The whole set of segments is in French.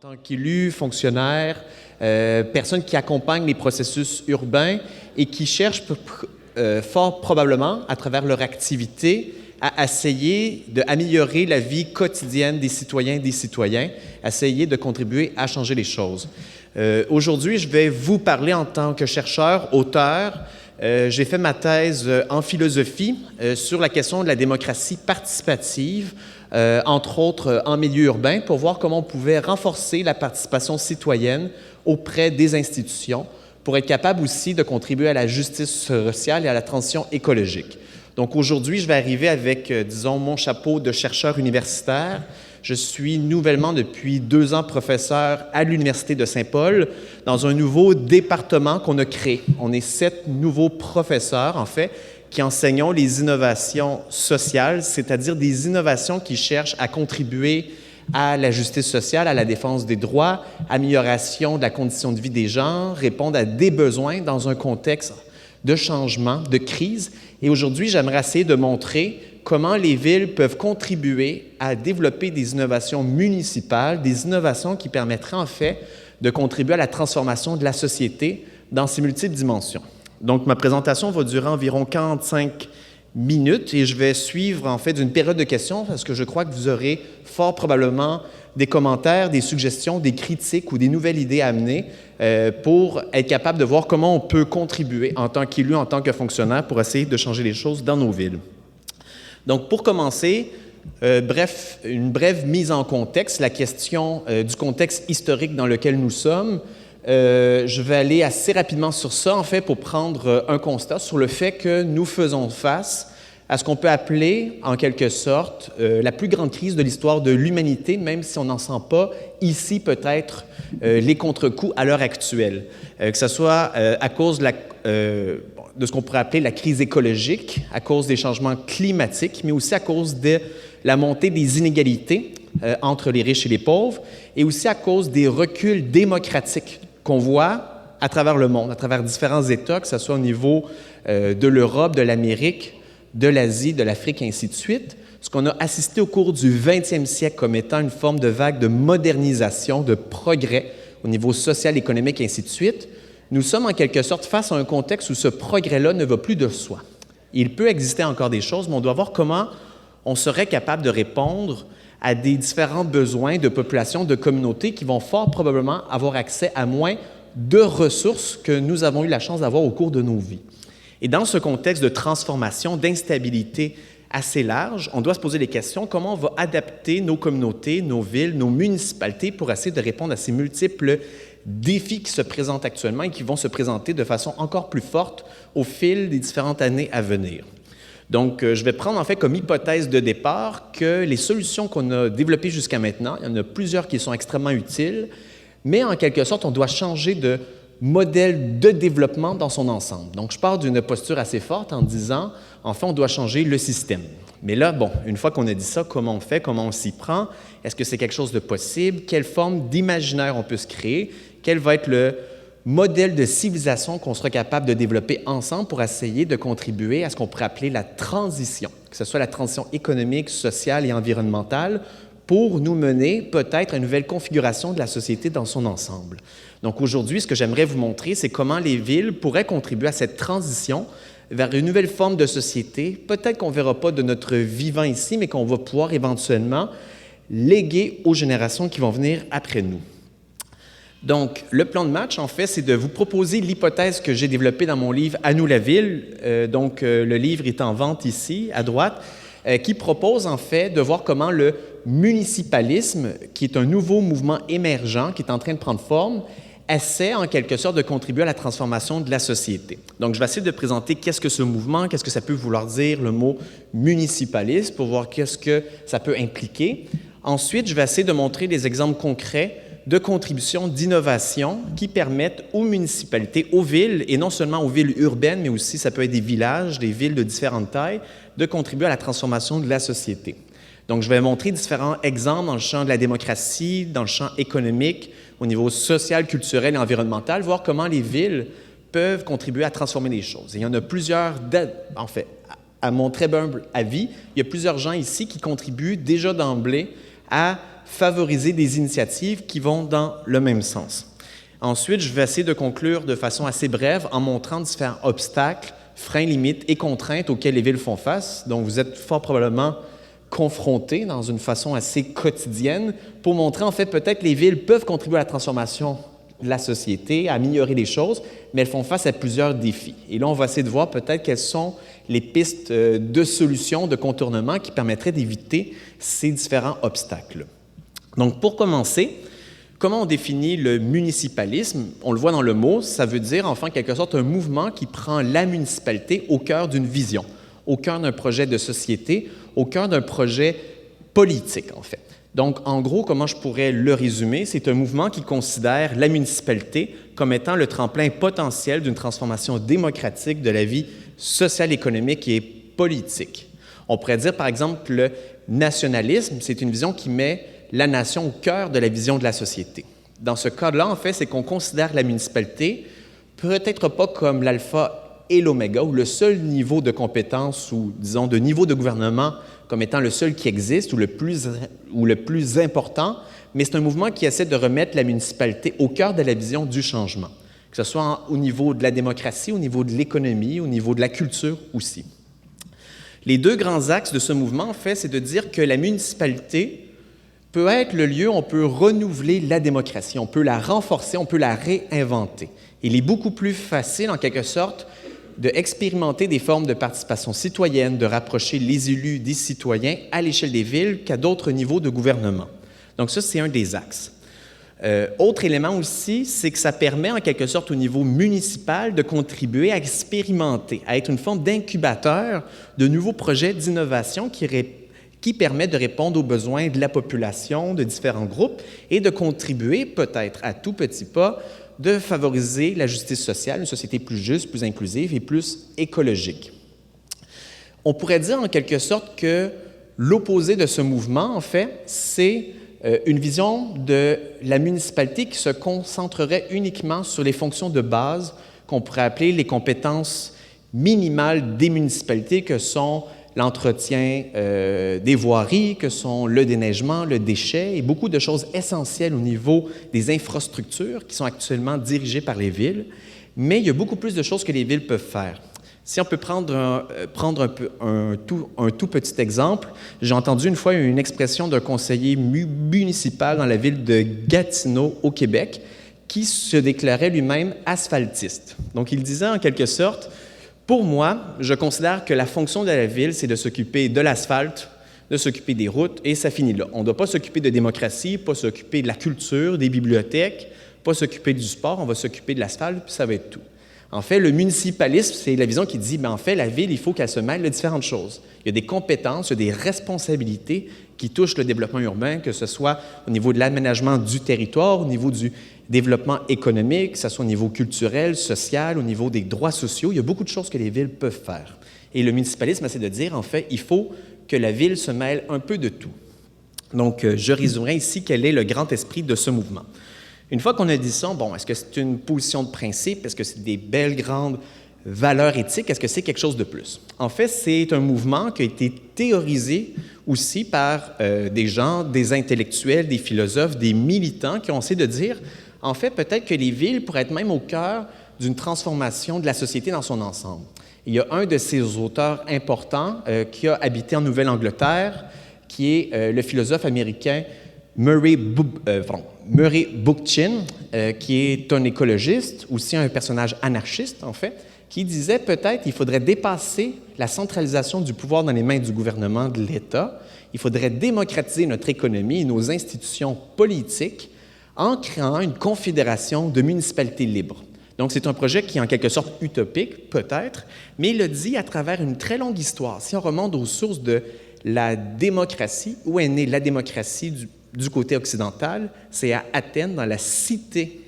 tant qu'élu, fonctionnaire, personne qui accompagne les processus urbains et qui cherchent fort probablement, à travers leur activité, à essayer d'améliorer la vie quotidienne des citoyens et des citoyens, essayer de contribuer à changer les choses. Aujourd'hui, je vais vous parler en tant que chercheur, auteur. J'ai fait ma thèse en philosophie sur la question de la démocratie participative, entre autres en milieu urbain, pour voir comment on pouvait renforcer la participation citoyenne auprès des institutions pour être capable aussi de contribuer à la justice sociale et à la transition écologique. Donc aujourd'hui, je vais arriver avec, disons, mon chapeau de chercheur universitaire. Je suis nouvellement depuis 2 ans professeur à l'Université de Saint-Paul dans un nouveau département qu'on a créé. On est 7 nouveaux professeurs, en fait, qui enseignons les innovations sociales, c'est-à-dire des innovations qui cherchent à contribuer à la justice sociale, à la défense des droits, amélioration de la condition de vie des gens, répondre à des besoins dans un contexte de changement, de crise. Et aujourd'hui, j'aimerais essayer de montrer comment les villes peuvent contribuer à développer des innovations municipales, des innovations qui permettraient en fait de contribuer à la transformation de la société dans ses multiples dimensions. Donc, ma présentation va durer environ 45 minutes et je vais suivre en fait d'une période de questions parce que je crois que vous aurez fort probablement des commentaires, des suggestions, des critiques ou des nouvelles idées à amener pour être capable de voir comment on peut contribuer en tant qu'élu, en tant que fonctionnaire pour essayer de changer les choses dans nos villes. Donc, pour commencer, une brève mise en contexte, la question du contexte historique dans lequel nous sommes. Je vais aller assez rapidement sur ça, en fait, pour prendre un constat sur le fait que nous faisons face à ce qu'on peut appeler, en quelque sorte, la plus grande crise de l'histoire de l'humanité, même si on n'en sent pas ici, peut-être, les contre-coups à l'heure actuelle. Que ce soit à cause de ce qu'on pourrait appeler la crise écologique, à cause des changements climatiques, mais aussi à cause de la montée des inégalités entre les riches et les pauvres, et aussi à cause des reculs démocratiques qu'on voit à travers le monde, à travers différents États, que ce soit au niveau de l'Europe, de l'Amérique, de l'Asie, de l'Afrique, et ainsi de suite. Ce qu'on a assisté au cours du 20e siècle comme étant une forme de vague de modernisation, de progrès au niveau social, économique, et ainsi de suite. Nous sommes en quelque sorte face à un contexte où ce progrès-là ne va plus de soi. Il peut exister encore des choses, mais on doit voir comment on serait capable de répondre à des différents besoins de populations, de communautés qui vont fort probablement avoir accès à moins de ressources que nous avons eu la chance d'avoir au cours de nos vies. Et dans ce contexte de transformation, d'instabilité assez large, on doit se poser les questions comment on va adapter nos communautés, nos villes, nos municipalités pour essayer de répondre à ces multiples défis qui se présentent actuellement et qui vont se présenter de façon encore plus forte au fil des différentes années à venir. Donc, je vais prendre en fait comme hypothèse de départ que les solutions qu'on a développées jusqu'à maintenant, il y en a plusieurs qui sont extrêmement utiles, mais en quelque sorte, on doit changer de modèle de développement dans son ensemble. Donc, je pars d'une posture assez forte en disant, enfin, on doit changer le système. Mais là, bon, une fois qu'on a dit ça, comment on fait, comment on s'y prend? Est-ce que c'est quelque chose de possible? Quelle forme d'imaginaire on peut se créer? Quel va être le modèle de civilisation qu'on sera capable de développer ensemble pour essayer de contribuer à ce qu'on pourrait appeler la transition, que ce soit la transition économique, sociale et environnementale, pour nous mener peut-être à une nouvelle configuration de la société dans son ensemble. Donc aujourd'hui, ce que j'aimerais vous montrer, c'est comment les villes pourraient contribuer à cette transition vers une nouvelle forme de société, peut-être qu'on ne verra pas de notre vivant ici, mais qu'on va pouvoir éventuellement léguer aux générations qui vont venir après nous. Donc, le plan de match, en fait, c'est de vous proposer l'hypothèse que j'ai développée dans mon livre « À nous la ville ». Le livre est en vente ici, à droite, qui propose, en fait, de voir comment le municipalisme, qui est un nouveau mouvement émergent, qui est en train de prendre forme, essaie, en quelque sorte, de contribuer à la transformation de la société. Donc, je vais essayer de présenter qu'est-ce que ce mouvement, qu'est-ce que ça peut vouloir dire, le mot « municipalisme », pour voir qu'est-ce que ça peut impliquer. Ensuite, je vais essayer de montrer des exemples concrets de contributions d'innovation qui permettent aux municipalités, aux villes, et non seulement aux villes urbaines, mais aussi ça peut être des villages, des villes de différentes tailles, de contribuer à la transformation de la société. Donc, je vais montrer différents exemples dans le champ de la démocratie, dans le champ économique, au niveau social, culturel et environnemental, voir comment les villes peuvent contribuer à transformer les choses. Et il y en a plusieurs, en fait, à mon très humble avis, il y a plusieurs gens ici qui contribuent déjà d'emblée à favoriser des initiatives qui vont dans le même sens. Ensuite, je vais essayer de conclure de façon assez brève en montrant différents obstacles, freins, limites et contraintes auxquelles les villes font face. Donc, vous êtes fort probablement confrontés dans une façon assez quotidienne pour montrer, en fait, peut-être que les villes peuvent contribuer à la transformation de la société, à améliorer les choses, mais elles font face à plusieurs défis. Et là, on va essayer de voir peut-être quelles sont les pistes de solutions, de contournement qui permettraient d'éviter ces différents obstacles. Donc, pour commencer, comment on définit le municipalisme? On le voit dans le mot, ça veut dire, enfin, en quelque sorte, un mouvement qui prend la municipalité au cœur d'une vision, au cœur d'un projet de société, au cœur d'un projet politique, en fait. Donc, en gros, comment je pourrais le résumer? C'est un mouvement qui considère la municipalité comme étant le tremplin potentiel d'une transformation démocratique de la vie sociale, économique et politique. On pourrait dire, par exemple, que le nationalisme, c'est une vision qui met la nation au cœur de la vision de la société. Dans ce cas-là, en fait, c'est qu'on considère la municipalité peut-être pas comme l'alpha et l'oméga, ou le seul niveau de compétence, ou disons de niveau de gouvernement comme étant le seul qui existe ou le plus important, mais c'est un mouvement qui essaie de remettre la municipalité au cœur de la vision du changement, que ce soit au niveau de la démocratie, au niveau de l'économie, au niveau de la culture aussi. Les deux grands axes de ce mouvement, en fait, c'est de dire que la municipalité peut être le lieu où on peut renouveler la démocratie, on peut la renforcer, on peut la réinventer. Il est beaucoup plus facile, en quelque sorte, d'expérimenter des formes de participation citoyenne, de rapprocher les élus des citoyens à l'échelle des villes qu'à d'autres niveaux de gouvernement. Donc ça, c'est un des axes. Autre élément aussi, c'est que ça permet en quelque sorte au niveau municipal de contribuer à expérimenter, à être une forme d'incubateur de nouveaux projets d'innovation qui permettent de répondre aux besoins de la population, de différents groupes et de contribuer peut-être à tout petit pas de favoriser la justice sociale, une société plus juste, plus inclusive et plus écologique. On pourrait dire en quelque sorte que l'opposé de ce mouvement, en fait, c'est une vision de la municipalité qui se concentrerait uniquement sur les fonctions de base qu'on pourrait appeler les compétences minimales des municipalités, que sont l'entretien des voiries, que sont le déneigement, le déchet et beaucoup de choses essentielles au niveau des infrastructures qui sont actuellement dirigées par les villes. Mais il y a beaucoup plus de choses que les villes peuvent faire. Si on peut prendre un tout petit exemple, j'ai entendu une fois une expression d'un conseiller municipal dans la ville de Gatineau, au Québec, qui se déclarait lui-même asphaltiste. Donc, il disait en quelque sorte: pour moi, je considère que la fonction de la ville, c'est de s'occuper de l'asphalte, de s'occuper des routes, et ça finit là. On ne doit pas s'occuper de démocratie, pas s'occuper de la culture, des bibliothèques, pas s'occuper du sport, on va s'occuper de l'asphalte, puis ça va être tout. En fait, le municipalisme, c'est la vision qui dit, en fait, la ville, il faut qu'elle se mêle de différentes choses. Il y a des compétences, il y a des responsabilités qui touchent le développement urbain, que ce soit au niveau de l'aménagement du territoire, au niveau du développement économique, que ce soit au niveau culturel, social, au niveau des droits sociaux. Il y a beaucoup de choses que les villes peuvent faire. Et le municipalisme essaie de dire, en fait, il faut que la ville se mêle un peu de tout. Donc, je résumerai ici quel est le grand esprit de ce mouvement. Une fois qu'on a dit ça, est-ce que c'est une position de principe? Est-ce que c'est des belles, grandes valeurs éthiques? Est-ce que c'est quelque chose de plus? En fait, c'est un mouvement qui a été théorisé aussi par des gens, des intellectuels, des philosophes, des militants qui ont essayé de dire, en fait, peut-être que les villes pourraient être même au cœur d'une transformation de la société dans son ensemble. Il y a un de ces auteurs importants qui a habité en Nouvelle-Angleterre, qui est le philosophe américain Murray Bookchin, qui est un écologiste, aussi un personnage anarchiste, en fait, qui disait peut-être qu'il faudrait dépasser la centralisation du pouvoir dans les mains du gouvernement, de l'État. Il faudrait démocratiser notre économie et nos institutions politiques en créant une confédération de municipalités libres. Donc, c'est un projet qui est en quelque sorte utopique, peut-être, mais il le dit à travers une très longue histoire. Si on remonte aux sources de la démocratie, où est née la démocratie du côté occidental, c'est à Athènes, dans la cité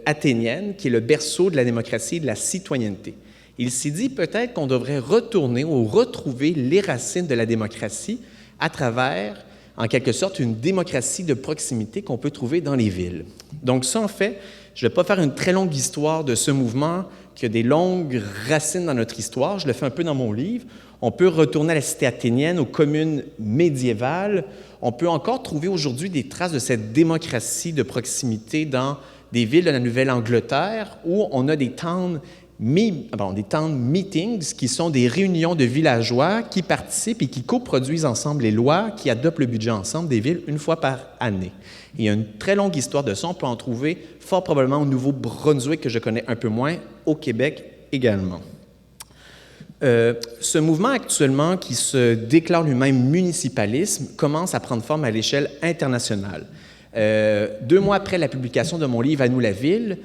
athénienne, qui est le berceau de la démocratie et de la citoyenneté. Il s'est dit peut-être qu'on devrait retourner ou retrouver les racines de la démocratie à travers, en quelque sorte, une démocratie de proximité qu'on peut trouver dans les villes. Donc ça, en fait, je ne vais pas faire une très longue histoire de ce mouvement qui a des longues racines dans notre histoire. Je le fais un peu dans mon livre. On peut retourner à la cité athénienne, aux communes médiévales. on peut encore trouver aujourd'hui des traces de cette démocratie de proximité dans des villes de la Nouvelle-Angleterre où on a des town meetings qui sont des réunions de villageois qui participent et qui coproduisent ensemble les lois, qui adoptent le budget ensemble des villes une fois par année. Il y a une très longue histoire de ça. On peut en trouver fort probablement au Nouveau-Brunswick, que je connais un peu moins, au Québec également. Ce mouvement actuellement, qui se déclare lui-même municipalisme, commence à prendre forme à l'échelle internationale. 2 mois après la publication de mon livre « À nous la ville »,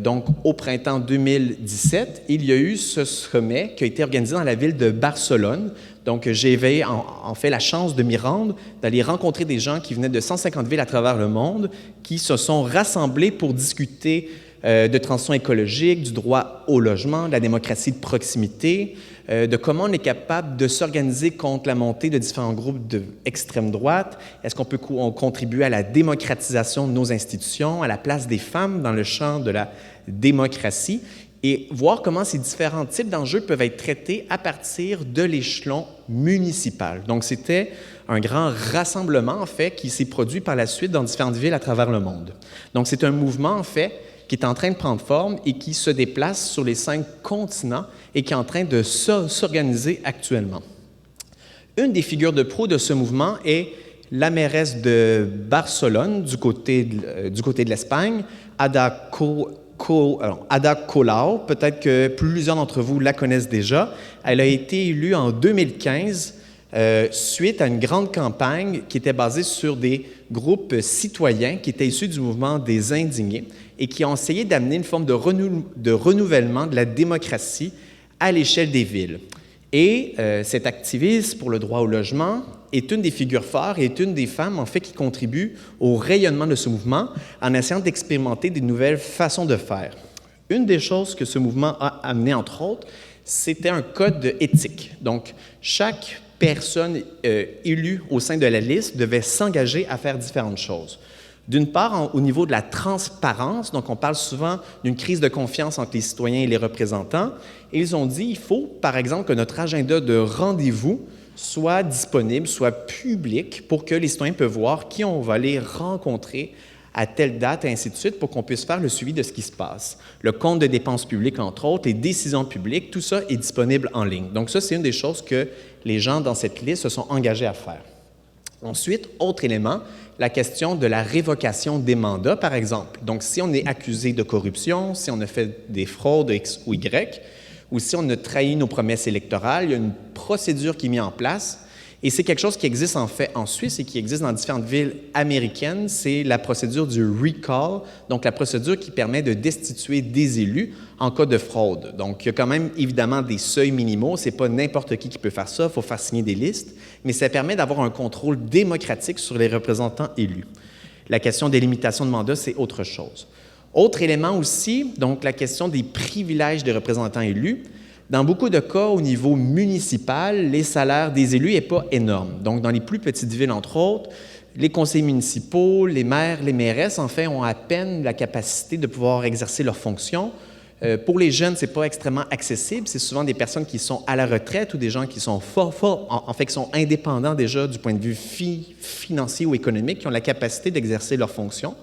donc au printemps 2017, il y a eu ce sommet qui a été organisé dans la ville de Barcelone. Donc, j'ai en fait la chance de m'y rendre, d'aller rencontrer des gens qui venaient de 150 villes à travers le monde, qui se sont rassemblés pour discuter de transition écologique, du droit au logement, de la démocratie de proximité, de comment on est capable de s'organiser contre la montée de différents groupes d'extrême droite. Est-ce qu'on peut contribuer à la démocratisation de nos institutions, à la place des femmes dans le champ de la démocratie, et voir comment ces différents types d'enjeux peuvent être traités à partir de l'échelon municipal. Donc, c'était un grand rassemblement, en fait, qui s'est produit par la suite dans différentes villes à travers le monde. Donc, c'est un mouvement, en fait, qui est en train de prendre forme et qui se déplace sur les 5 continents et qui est en train de s'organiser actuellement. Une des figures de proue de ce mouvement est la mairesse de Barcelone, du côté de l'Espagne, Ada Colau. Peut-être que plusieurs d'entre vous la connaissent déjà. Elle a été élue en 2015 suite à une grande campagne qui était basée sur des groupes citoyens qui étaient issus du mouvement des Indignés et qui ont essayé d'amener une forme de renouvellement de la démocratie à l'échelle des villes. Et cet activiste pour le droit au logement est une des figures phares et est une des femmes, en fait, qui contribue au rayonnement de ce mouvement en essayant d'expérimenter des nouvelles façons de faire. Une des choses que ce mouvement a amené, entre autres, c'était un code éthique. Donc, chaque personne élue au sein de la liste devait s'engager à faire différentes choses. D'une part, au niveau de la transparence, donc on parle souvent d'une crise de confiance entre les citoyens et les représentants, et ils ont dit il faut, par exemple, que notre agenda de rendez-vous soit disponible, soit public, pour que les citoyens peuvent voir qui on va aller rencontrer à telle date, et ainsi de suite, pour qu'on puisse faire le suivi de ce qui se passe. Le compte de dépenses publiques, entre autres, les décisions publiques, tout ça est disponible en ligne. Donc ça, c'est une des choses que les gens dans cette liste se sont engagés à faire. Ensuite, autre élément, la question de la révocation des mandats, par exemple. Donc, si on est accusé de corruption, si on a fait des fraudes X ou Y, ou si on a trahi nos promesses électorales, il y a une procédure qui est mise en place. Et c'est quelque chose qui existe en fait en Suisse et qui existe dans différentes villes américaines. C'est la procédure du recall, donc la procédure qui permet de destituer des élus en cas de fraude. Donc, il y a quand même évidemment des seuils minimaux. Ce n'est pas n'importe qui peut faire ça. Il faut faire signer des listes. Mais ça permet d'avoir un contrôle démocratique sur les représentants élus. La question des limitations de mandat, c'est autre chose. Autre élément aussi, donc la question des privilèges des représentants élus. Dans beaucoup de cas, au niveau municipal, les salaires des élus n'est pas énorme. Donc, dans les plus petites villes, entre autres, les conseillers municipaux, les maires, les mairesses, en fait, ont à peine la capacité de pouvoir exercer leurs fonctions. Pour les jeunes, ce n'est pas extrêmement accessible. C'est souvent des personnes qui sont à la retraite ou des gens qui sont qui sont indépendants déjà du point de vue financier ou économique, qui ont la capacité d'exercer leurs fonctions.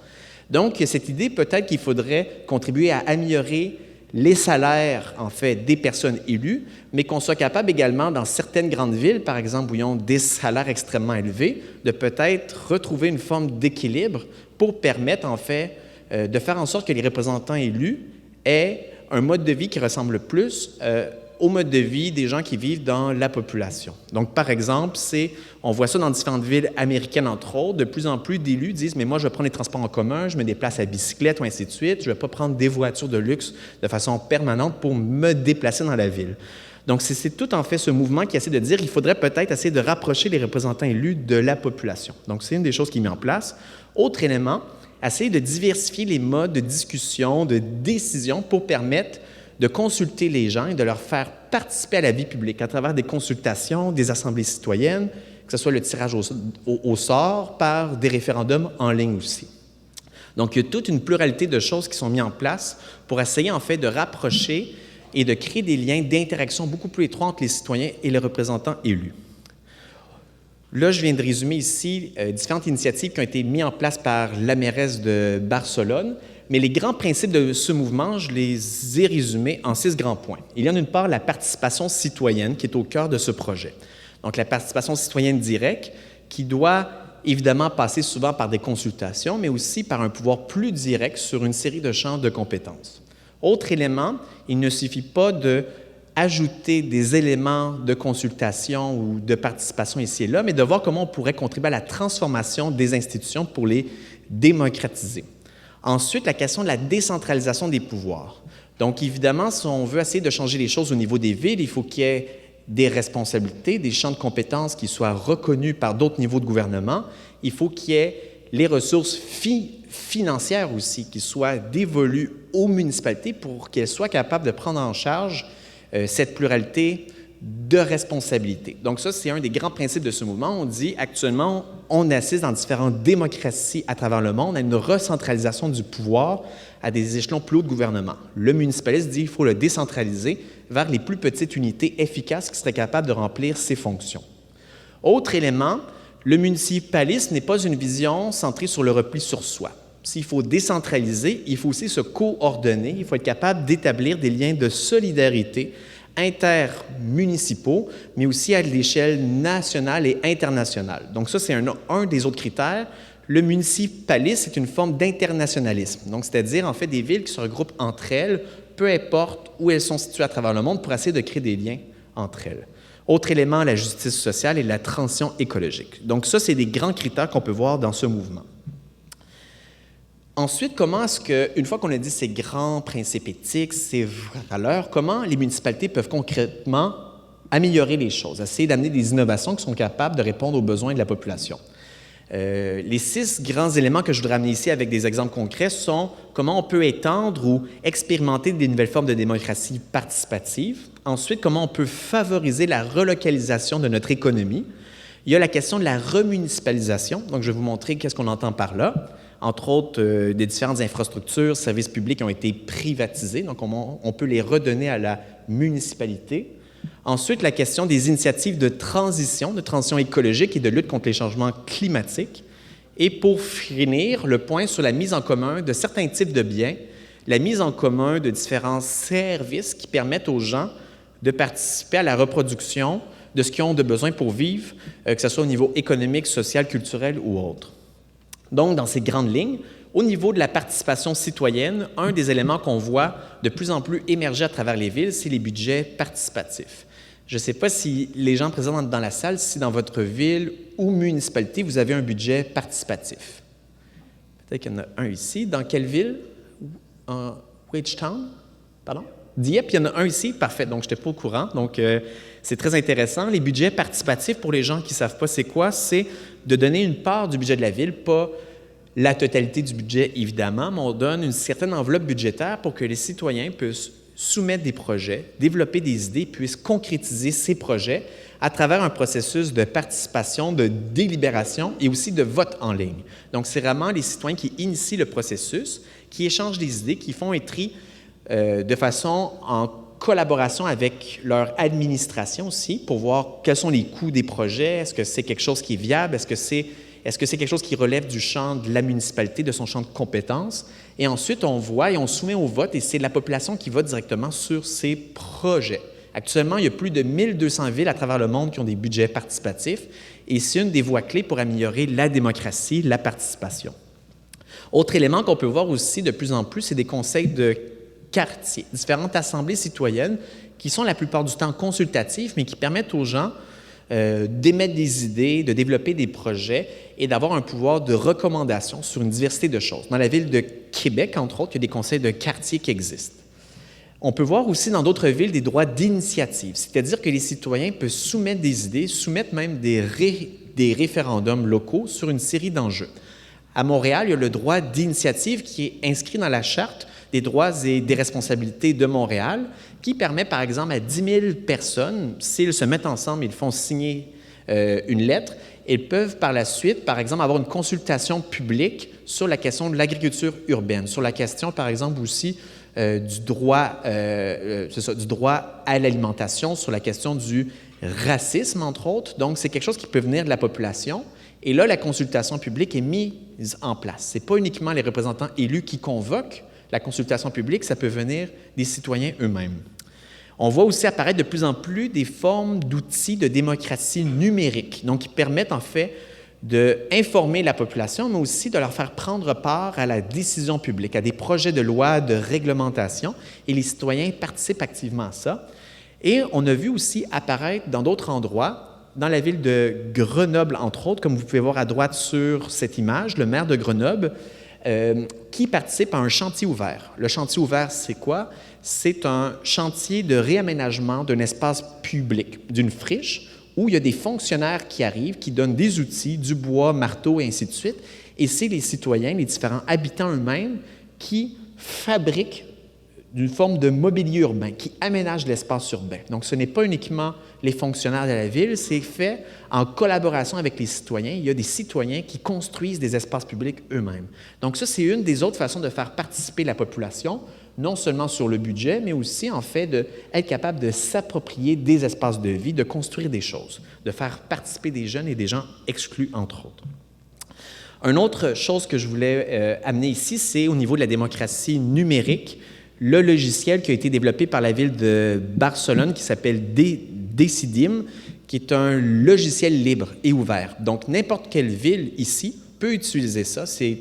Donc, cette idée, peut-être qu'il faudrait contribuer à améliorer les salaires, en fait, des personnes élues, mais qu'on soit capable également, dans certaines grandes villes, par exemple, où ils ont des salaires extrêmement élevés, de peut-être retrouver une forme d'équilibre pour permettre, en fait, de faire en sorte que les représentants élus aient un mode de vie qui ressemble plus au mode de vie des gens qui vivent dans la population. Donc, par exemple, on voit ça dans différentes villes américaines, entre autres, de plus en plus d'élus disent « mais moi, je vais prendre les transports en commun, je me déplace à bicyclette ou ainsi de suite, je ne vais pas prendre des voitures de luxe de façon permanente pour me déplacer dans la ville ». Donc, c'est tout en fait ce mouvement qui essaie de dire qu'il faudrait peut-être essayer de rapprocher les représentants élus de la population. Donc, c'est une des choses qui est mise en place. Autre élément, essayer de diversifier les modes de discussion, de décision pour permettre de consulter les gens et de leur faire participer à la vie publique à travers des consultations, des assemblées citoyennes, que ce soit le tirage au sort par des référendums en ligne aussi. Donc, il y a toute une pluralité de choses qui sont mises en place pour essayer en fait de rapprocher et de créer des liens d'interaction beaucoup plus étroits entre les citoyens et les représentants élus. Là, je viens de résumer ici différentes initiatives qui ont été mises en place par la mairesse de Barcelone, mais les grands principes de ce mouvement, je les ai résumés en 6 grands points. Il y a d'une part la participation citoyenne qui est au cœur de ce projet. Donc, la participation citoyenne directe qui doit évidemment passer souvent par des consultations, mais aussi par un pouvoir plus direct sur une série de champs de compétences. Autre élément, il ne suffit pas d'ajouter des éléments de consultation ou de participation ici et là, mais de voir comment on pourrait contribuer à la transformation des institutions pour les démocratiser. Ensuite, la question de la décentralisation des pouvoirs. Donc, évidemment, si on veut essayer de changer les choses au niveau des villes, il faut qu'il y ait des responsabilités, des champs de compétences qui soient reconnus par d'autres niveaux de gouvernement. Il faut qu'il y ait les ressources financières aussi qui soient dévolues aux municipalités pour qu'elles soient capables de prendre en charge cette pluralité de responsabilités. Donc ça, c'est un des grands principes de ce mouvement. On dit actuellement, on assiste dans différentes démocraties à travers le monde à une recentralisation du pouvoir à des échelons plus hauts de gouvernement. Le municipaliste dit qu'il faut le décentraliser vers les plus petites unités efficaces qui seraient capables de remplir ces fonctions. Autre élément, le municipalisme n'est pas une vision centrée sur le repli sur soi. S'il faut décentraliser, il faut aussi se coordonner, il faut être capable d'établir des liens de solidarité intermunicipaux, mais aussi à l'échelle nationale et internationale. Donc ça, c'est un des autres critères. Le municipalisme, c'est une forme d'internationalisme. Donc, c'est-à-dire, en fait, des villes qui se regroupent entre elles, peu importe où elles sont situées à travers le monde, pour essayer de créer des liens entre elles. Autre élément, la justice sociale et la transition écologique. Donc ça, c'est des grands critères qu'on peut voir dans ce mouvement. Ensuite, comment est-ce qu'une fois qu'on a dit ces grands principes éthiques, ces valeurs, comment les municipalités peuvent concrètement améliorer les choses, essayer d'amener des innovations qui sont capables de répondre aux besoins de la population? Les 6 grands éléments que je voudrais amener ici avec des exemples concrets sont comment on peut étendre ou expérimenter des nouvelles formes de démocratie participative. Ensuite, comment on peut favoriser la relocalisation de notre économie. Il y a la question de la remunicipalisation. Donc, je vais vous montrer qu'est-ce qu'on entend par là. Entre autres, des différentes infrastructures, services publics ont été privatisés, donc on peut les redonner à la municipalité. Ensuite, la question des initiatives de transition écologique et de lutte contre les changements climatiques. Et pour finir, le point sur la mise en commun de certains types de biens, la mise en commun de différents services qui permettent aux gens de participer à la reproduction de ce qu'ils ont de besoin pour vivre, que ce soit au niveau économique, social, culturel ou autre. Donc, dans ces grandes lignes, au niveau de la participation citoyenne, un des éléments qu'on voit de plus en plus émerger à travers les villes, c'est les budgets participatifs. Je ne sais pas si les gens présents dans la salle, si dans votre ville ou municipalité, vous avez un budget participatif. Peut-être qu'il y en a un ici. Dans quelle ville? En Ridgetown? Pardon? Dieppe, il y en a un ici. Parfait, donc je n'étais pas au courant. Donc, c'est très intéressant. Les budgets participatifs, pour les gens qui ne savent pas c'est quoi, c'est de donner une part du budget de la ville, pas la totalité du budget, évidemment, mais on donne une certaine enveloppe budgétaire pour que les citoyens puissent soumettre des projets, développer des idées, puissent concrétiser ces projets à travers un processus de participation, de délibération et aussi de vote en ligne. Donc, c'est vraiment les citoyens qui initient le processus, qui échangent des idées, qui font un tri de façon en collaboration avec leur administration aussi pour voir quels sont les coûts des projets, est-ce que c'est quelque chose qui est viable, est-ce que c'est quelque chose qui relève du champ de la municipalité, de son champ de compétences. Et ensuite, on voit et on soumet au vote et c'est la population qui vote directement sur ces projets. Actuellement, il y a plus de 1200 villes à travers le monde qui ont des budgets participatifs et c'est une des voies clés pour améliorer la démocratie, la participation. Autre élément qu'on peut voir aussi de plus en plus, c'est des conseils de quartier, différentes assemblées citoyennes qui sont la plupart du temps consultatives, mais qui permettent aux gens d'émettre des idées, de développer des projets et d'avoir un pouvoir de recommandation sur une diversité de choses. Dans la ville de Québec, entre autres, il y a des conseils de quartier qui existent. On peut voir aussi dans d'autres villes des droits d'initiative, c'est-à-dire que les citoyens peuvent soumettre des idées, soumettre même des référendums locaux sur une série d'enjeux. À Montréal, il y a le droit d'initiative qui est inscrit dans la Charte des droits et des responsabilités de Montréal, qui permet, par exemple, à 10 000 personnes, s'ils se mettent ensemble, ils font signer une lettre, ils peuvent par la suite, par exemple, avoir une consultation publique sur la question de l'agriculture urbaine, sur la question, par exemple, aussi du droit à l'alimentation, sur la question du racisme, entre autres. Donc, c'est quelque chose qui peut venir de la population. Et là, la consultation publique est mise en place. Ce n'est pas uniquement les représentants élus qui convoquent la consultation publique, ça peut venir des citoyens eux-mêmes. On voit aussi apparaître de plus en plus des formes d'outils de démocratie numérique, donc qui permettent en fait d'informer la population, mais aussi de leur faire prendre part à la décision publique, à des projets de loi, de réglementation, et les citoyens participent activement à ça. Et on a vu aussi apparaître dans d'autres endroits, dans la ville de Grenoble, entre autres, comme vous pouvez voir à droite sur cette image, le maire de Grenoble, qui participe à un chantier ouvert. Le chantier ouvert, c'est quoi? C'est un chantier de réaménagement d'un espace public, d'une friche, où il y a des fonctionnaires qui arrivent, qui donnent des outils, du bois, marteau, et ainsi de suite. Et c'est les citoyens, les différents habitants eux-mêmes, qui fabriquent d'une forme de mobilier urbain, qui aménagent l'espace urbain. Donc, ce n'est pas uniquement les fonctionnaires de la ville, c'est fait en collaboration avec les citoyens. Il y a des citoyens qui construisent des espaces publics eux-mêmes. Donc, ça, c'est une des autres façons de faire participer la population, non seulement sur le budget, mais aussi, en fait, d'être capable de s'approprier des espaces de vie, de construire des choses, de faire participer des jeunes et des gens exclus, entre autres. Une autre chose que je voulais amener ici, c'est au niveau de la démocratie numérique, le logiciel qui a été développé par la ville de Barcelone qui s'appelle Decidim, qui est un logiciel libre et ouvert. Donc, n'importe quelle ville ici peut utiliser ça. C'est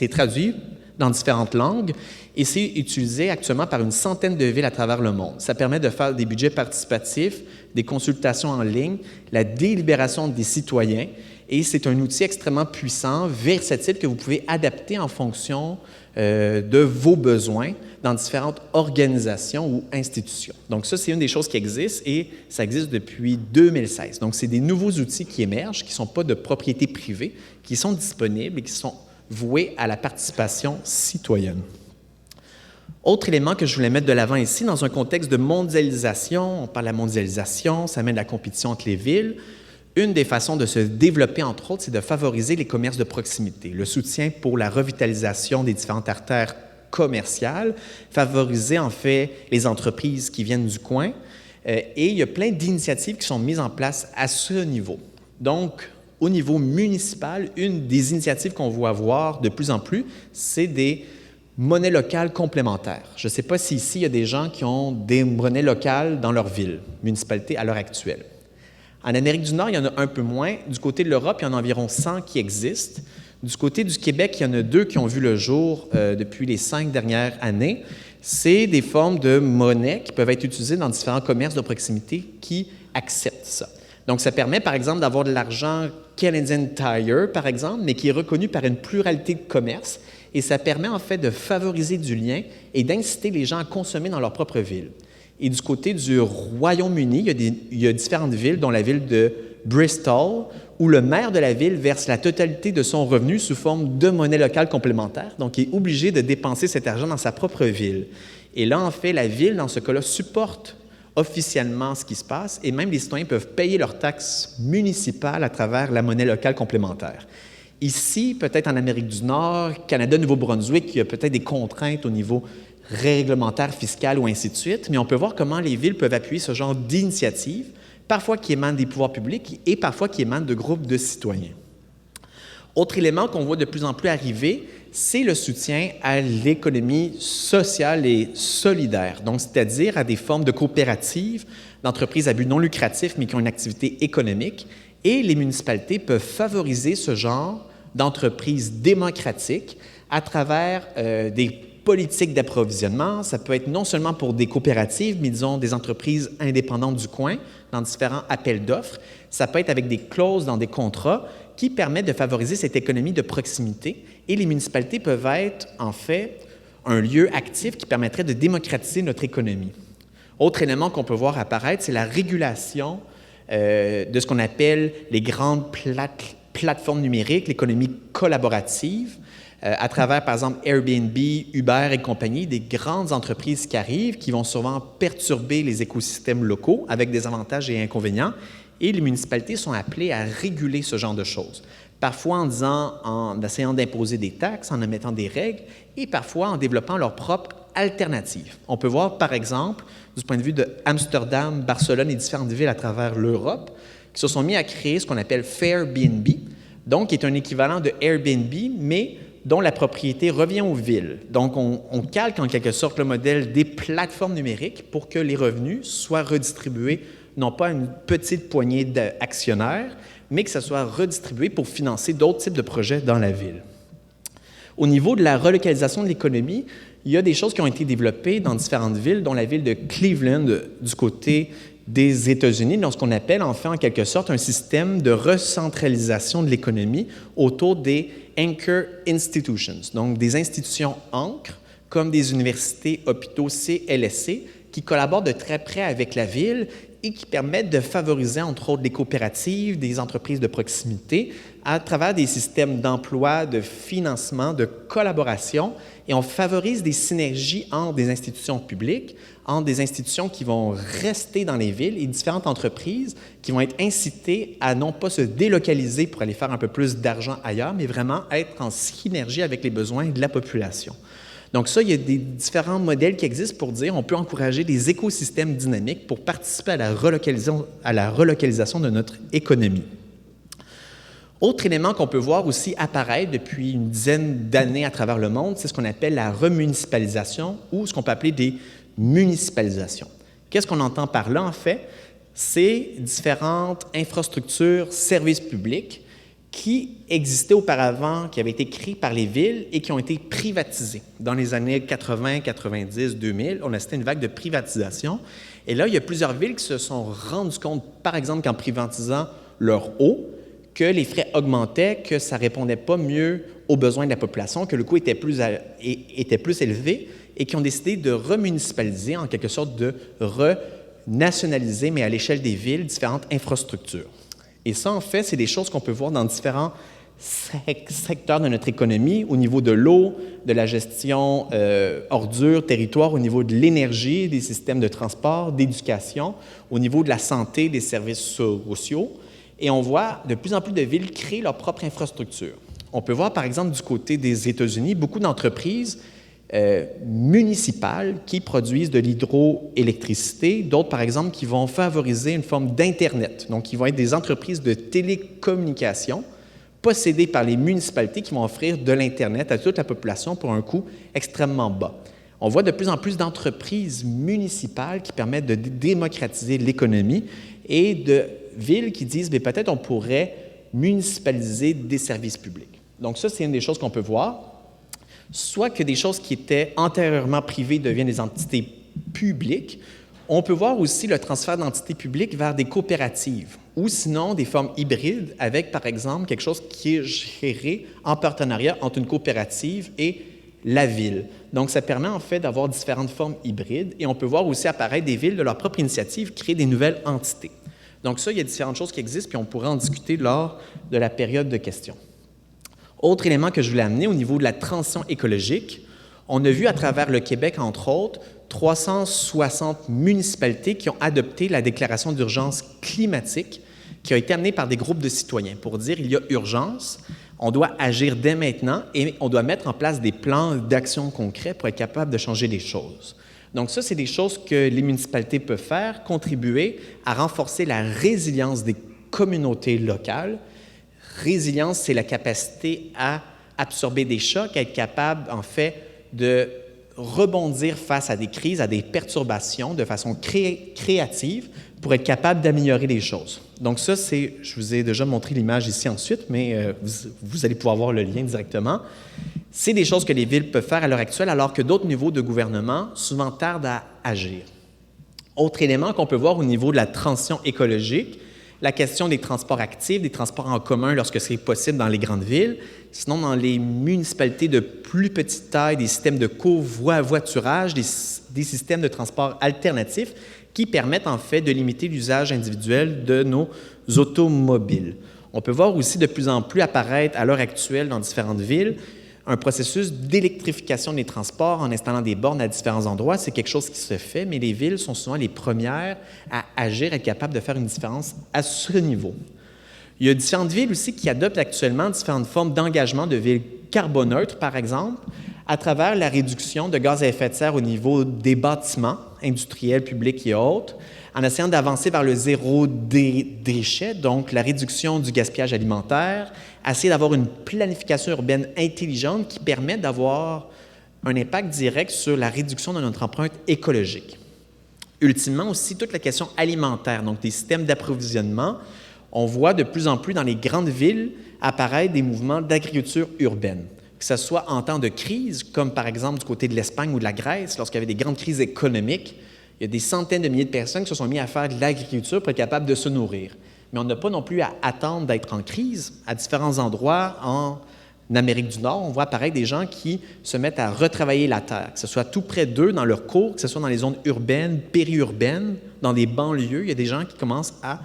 traduit dans différentes langues et c'est utilisé actuellement par une centaine de villes à travers le monde. Ça permet de faire des budgets participatifs, des consultations en ligne, la délibération des citoyens et c'est un outil extrêmement puissant, versatile, que vous pouvez adapter en fonction de vos besoins dans différentes organisations ou institutions. Donc ça, c'est une des choses qui existe et ça existe depuis 2016. Donc c'est des nouveaux outils qui émergent, qui ne sont pas de propriété privée, qui sont disponibles et qui sont voués à la participation citoyenne. Autre élément que je voulais mettre de l'avant ici, dans un contexte de mondialisation, on parle de la mondialisation, ça amène la compétition entre les villes. Une des façons de se développer, entre autres, c'est de favoriser les commerces de proximité, le soutien pour la revitalisation des différentes artères commerciales, favoriser en fait les entreprises qui viennent du coin. Et il y a plein d'initiatives qui sont mises en place à ce niveau. Donc, au niveau municipal, une des initiatives qu'on voit avoir de plus en plus, c'est des monnaies locales complémentaires. Je ne sais pas si ici, il y a des gens qui ont des monnaies locales dans leur ville, municipalité, à l'heure actuelle. En Amérique du Nord, il y en a un peu moins. Du côté de l'Europe, il y en a environ 100 qui existent. Du côté du Québec, il y en a 2 qui ont vu le jour depuis les 5 dernières années. C'est des formes de monnaie qui peuvent être utilisées dans différents commerces de proximité qui acceptent ça. Donc, ça permet, par exemple, d'avoir de l'argent Canadian Tire, par exemple, mais qui est reconnu par une pluralité de commerces. Et ça permet, en fait, de favoriser du lien et d'inciter les gens à consommer dans leur propre ville. Et du côté du Royaume-Uni, il y a différentes villes, dont la ville de Bristol, où le maire de la ville verse la totalité de son revenu sous forme de monnaie locale complémentaire, donc il est obligé de dépenser cet argent dans sa propre ville. Et là, en fait, la ville, dans ce cas-là, supporte officiellement ce qui se passe et même les citoyens peuvent payer leurs taxes municipales à travers la monnaie locale complémentaire. Ici, peut-être en Amérique du Nord, Canada, Nouveau-Brunswick, il y a peut-être des contraintes au niveau réglementaire, fiscal ou ainsi de suite, mais on peut voir comment les villes peuvent appuyer ce genre d'initiatives, parfois qui émanent des pouvoirs publics et parfois qui émanent de groupes de citoyens. Autre élément qu'on voit de plus en plus arriver, c'est le soutien à l'économie sociale et solidaire, donc c'est-à-dire à des formes de coopératives, d'entreprises à but non lucratif mais qui ont une activité économique, et les municipalités peuvent favoriser ce genre d'entreprises démocratiques à travers des politiques d'approvisionnement. Ça peut être non seulement pour des coopératives, mais disons des entreprises indépendantes du coin, dans différents appels d'offres. Ça peut être avec des clauses dans des contrats qui permettent de favoriser cette économie de proximité. Et les municipalités peuvent être, en fait, un lieu actif qui permettrait de démocratiser notre économie. Autre élément qu'on peut voir apparaître, c'est la régulation de ce qu'on appelle les grandes plateformes numériques, l'économie collaborative, à travers, par exemple, Airbnb, Uber et compagnie, des grandes entreprises qui arrivent, qui vont souvent perturber les écosystèmes locaux avec des avantages et inconvénients, et les municipalités sont appelées à réguler ce genre de choses. Parfois en essayant d'imposer des taxes, en émettant des règles, et parfois en développant leur propre alternatives. On peut voir, par exemple, du point de vue de Amsterdam, Barcelone et différentes villes à travers l'Europe, qui se sont mis à créer ce qu'on appelle Fairbnb, donc qui est un équivalent de Airbnb, mais dont la propriété revient aux villes. Donc, on calque en quelque sorte le modèle des plateformes numériques pour que les revenus soient redistribués, non pas à une petite poignée d'actionnaires, mais que ça soit redistribué pour financer d'autres types de projets dans la ville. Au niveau de la relocalisation de l'économie, il y a des choses qui ont été développées dans différentes villes, dont la ville de Cleveland du côté des États-Unis, dans ce qu'on appelle en fait en quelque sorte un système de recentralisation de l'économie autour des Anchor Institutions, donc des institutions ancres comme des universités, hôpitaux, CLSC, qui collaborent de très près avec la ville et qui permettent de favoriser, entre autres, des coopératives, des entreprises de proximité, à travers des systèmes d'emploi, de financement, de collaboration, et on favorise des synergies entre des institutions publiques, entre des institutions qui vont rester dans les villes et différentes entreprises qui vont être incitées à non pas se délocaliser pour aller faire un peu plus d'argent ailleurs, mais vraiment être en synergie avec les besoins de la population. Donc ça, il y a des différents modèles qui existent pour dire on peut encourager des écosystèmes dynamiques pour participer à la relocalisation de notre économie. Autre élément qu'on peut voir aussi apparaître depuis une dizaine d'années à travers le monde, c'est ce qu'on appelle la remunicipalisation ou ce qu'on peut appeler des municipalisations. Qu'est-ce qu'on entend par là, en fait? C'est différentes infrastructures, services publics qui existaient auparavant, qui avaient été créés par les villes et qui ont été privatisés. Dans les années 80, 90, 2000, on a assisté à une vague de privatisation. Et là, il y a plusieurs villes qui se sont rendues compte, par exemple, qu'en privatisant leur eau, que les frais augmentaient, que ça ne répondait pas mieux aux besoins de la population, que le coût était plus élevé et qui ont décidé de remunicipaliser, en quelque sorte de renationaliser, mais à l'échelle des villes, différentes infrastructures. Et ça, en fait, c'est des choses qu'on peut voir dans différents secteurs de notre économie, au niveau de l'eau, de la gestion ordures, territoire, au niveau de l'énergie, des systèmes de transport, d'éducation, au niveau de la santé, des services sociaux. Et on voit de plus en plus de villes créer leur propre infrastructure. On peut voir, par exemple, du côté des États-Unis, beaucoup d'entreprises municipales qui produisent de l'hydroélectricité, d'autres, par exemple, qui vont favoriser une forme d'Internet, donc qui vont être des entreprises de télécommunications possédées par les municipalités qui vont offrir de l'Internet à toute la population pour un coût extrêmement bas. On voit de plus en plus d'entreprises municipales qui permettent de démocratiser l'économie et de villes qui disent peut-être on pourrait municipaliser des services publics. Donc ça, c'est une des choses qu'on peut voir. Soit que des choses qui étaient antérieurement privées deviennent des entités publiques. On peut voir aussi le transfert d'entités publiques vers des coopératives ou sinon des formes hybrides avec, par exemple, quelque chose qui est géré en partenariat entre une coopérative et la ville. Donc, ça permet en fait d'avoir différentes formes hybrides et on peut voir aussi apparaître des villes de leur propre initiative créer des nouvelles entités. Donc ça, il y a différentes choses qui existent puis on pourrait en discuter lors de la période de questions. Autre élément que je voulais amener au niveau de la transition écologique, on a vu à travers le Québec, entre autres, 360 municipalités qui ont adopté la déclaration d'urgence climatique qui a été amenée par des groupes de citoyens pour dire il y a urgence, on doit agir dès maintenant et on doit mettre en place des plans d'action concrets pour être capable de changer les choses. Donc ça, c'est des choses que les municipalités peuvent faire, contribuer à renforcer la résilience des communautés locales. Résilience, c'est la capacité à absorber des chocs, à être capable, en fait, de rebondir face à des crises, à des perturbations de façon créative pour être capable d'améliorer les choses. Donc ça, c'est, je vous ai déjà montré l'image ici ensuite, mais vous allez pouvoir voir le lien directement. C'est des choses que les villes peuvent faire à l'heure actuelle, alors que d'autres niveaux de gouvernement souvent tardent à agir. Autre élément qu'on peut voir au niveau de la transition écologique, la question des transports actifs, des transports en commun lorsque c'est possible dans les grandes villes. Sinon, dans les municipalités de plus petite taille, des systèmes de covoiturage, des systèmes de transport alternatifs qui permettent en fait de limiter l'usage individuel de nos automobiles. On peut voir aussi de plus en plus apparaître à l'heure actuelle dans différentes villes un processus d'électrification des transports en installant des bornes à différents endroits. C'est quelque chose qui se fait, mais les villes sont souvent les premières à agir, être capables de faire une différence à ce niveau. Il y a différentes villes aussi qui adoptent actuellement différentes formes d'engagement de villes carboneutres, par exemple, à travers la réduction de gaz à effet de serre au niveau des bâtiments industriels, publics et autres, en essayant d'avancer vers le zéro déchet, donc la réduction du gaspillage alimentaire, essayer d'avoir une planification urbaine intelligente qui permet d'avoir un impact direct sur la réduction de notre empreinte écologique. Ultimement aussi, toute la question alimentaire, donc des systèmes d'approvisionnement. On voit de plus en plus dans les grandes villes apparaître des mouvements d'agriculture urbaine, que ce soit en temps de crise, comme par exemple du côté de l'Espagne ou de la Grèce, lorsqu'il y avait des grandes crises économiques. Il y a des centaines de milliers de personnes qui se sont mis à faire de l'agriculture pour être capables de se nourrir. Mais on n'a pas non plus à attendre d'être en crise. À différents endroits en Amérique du Nord, on voit apparaître des gens qui se mettent à retravailler la terre, que ce soit tout près d'eux, dans leurs cours, que ce soit dans les zones urbaines, périurbaines, dans des banlieues. Il y a des gens qui commencent à